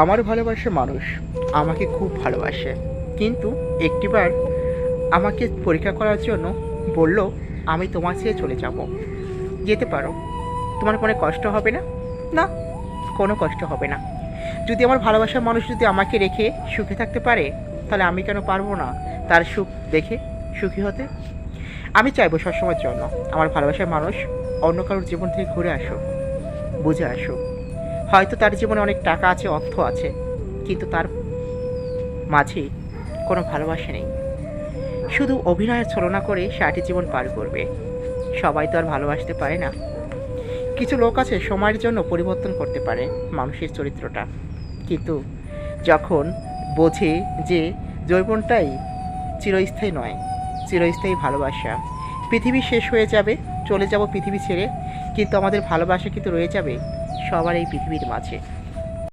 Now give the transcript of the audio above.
আমার ভালোবাসার মানুষ আমাকে খুব ভালোবাসে, কিন্তু একটিবার আমাকে পরীক্ষা করার জন্য বলল, আমি তোমার ছেড়ে চলে যাব, যেতে পারো, তোমার কোনো কষ্ট হবে না। না, কোনো কষ্ট হবে না। যদি আমার ভালোবাসার মানুষ যদি আমাকে রেখে সুখে থাকতে পারে, তাহলে আমি কেন পারবো না তার সুখ দেখে সুখী হতে? আমি চাইবো সবসময়ের জন্য আমার ভালোবাসার মানুষ অন্য কারোর জীবন থেকে ঘুরে আসুক, বুঝে আসুক। হয়তো তার জীবনে অনেক টাকা আছে, অর্থ আছে, কিন্তু তার মাঝে কোনো ভালোবাসা নেই। শুধু অভিনয়ের ছলনা করে সারাটি জীবন পার করবে। সবাই তো আর ভালোবাসতে পারে না। কিছু লোক আছে সময়ের জন্য পরিবর্তন করতে পারে মানুষের চরিত্রটা, কিন্তু যখন বোঝে যে যৌবনটাই চিরস্থায়ী নয়, চিরস্থায়ী ভালোবাসা। পৃথিবী শেষ হয়ে যাবে, চলে যাব পৃথিবী ছেড়ে, কিন্তু আমাদের ভালোবাসা কিন্তু রয়ে যাবে সবার এই পৃথিবীর মাঝে।